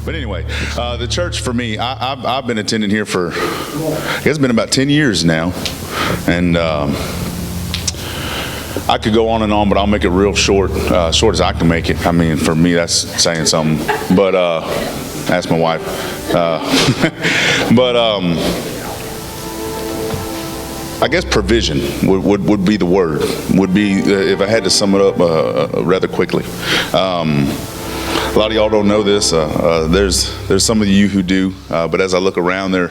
But anyway, the church for me, I've been attending here for, I guess it's been about 10 years now. And I could go on and on, but I'll make it real short, short as I can make it. I mean, for me, that's saying something. But ask my wife. But I guess provision would be the word. Would be if I had to sum it up rather quickly. A lot of y'all don't know this. There's some of you who do. But as I look around there,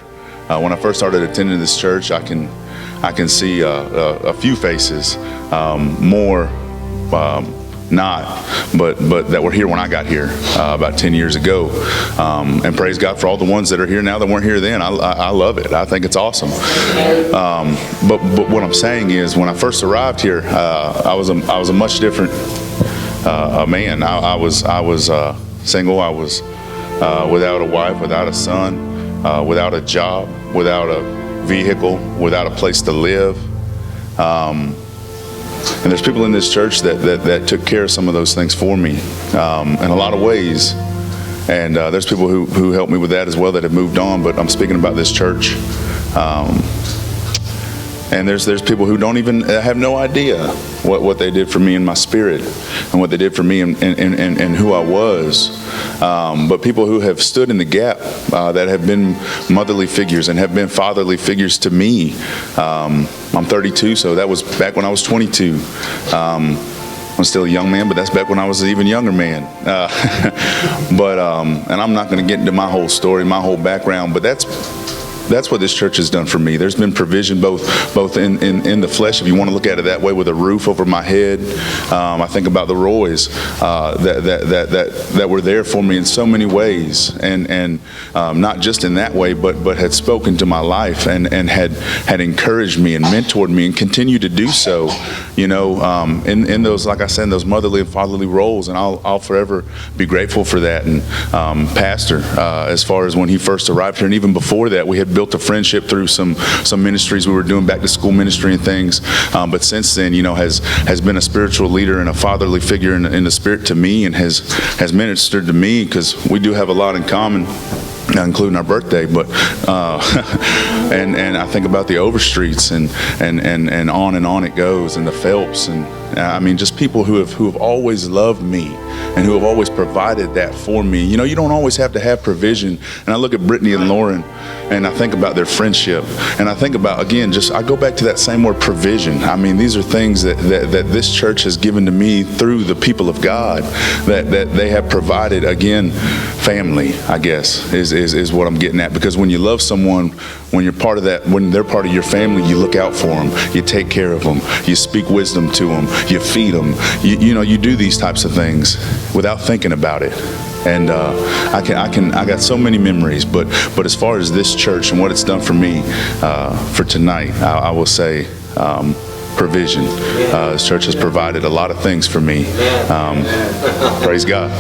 when I first started attending this church, I can see a few faces, more not, but that were here when I got here about 10 years ago. And praise God for all the ones that are here now that weren't here then. I love it. I think it's awesome. But what I'm saying is, when I first arrived here, I was a much different man. I was single. I was without a wife, without a son, without a job, without a vehicle, without a place to live. And there's people in this church that took care of some of those things for me in a lot of ways. And there's people who helped me with that as well that have moved on, but I'm speaking about this church. And there's people who don't even have no idea what they did for me in my spirit and what they did for me and who I was. But people who have stood in the gap, that have been motherly figures and have been fatherly figures to me. I'm 32, so that was back when I was 22. I'm still a young man, but that's back when I was an even younger man. And I'm not going to get into my whole story, my whole background, but that's what this church has done for me. There's been provision both in the flesh, if you want to look at it that way, with a roof over my head. I think about the Roys that were there for me in so many ways, and not just in that way, but had spoken to my life and had encouraged me and mentored me and continue to do so. You know, in those, like I said, in those motherly and fatherly roles, and I'll forever be grateful for that. And Pastor, as far as when he first arrived here, and even before that, we had built a friendship through some ministries we were doing, back to school ministry and things. But since then, you know, has been a spiritual leader and a fatherly figure in the spirit to me, and has ministered to me, because we do have a lot in common, including our birthday. But and I think about the Overstreets and on it goes, and the Phelps, and I mean, just people who have always loved me and who have always provided that for me. You know, you don't always have to have provision. And I look at Brittany and Lauren, and I think about their friendship, and I think about, again, I go back to that same word, provision. I mean, these are things that this church has given to me through the people of God, that they have provided. Again, family, I guess, is what I'm getting at. Because when you love someone, when you're part of that, when they're part of your family, you look out for them, you take care of them, you speak wisdom to them, you feed them, you know, you do these types of things without thinking about it. And I got so many memories, but as far as this church and what it's done for me, for tonight, I will say, provision. This church has provided a lot of things for me. Praise God.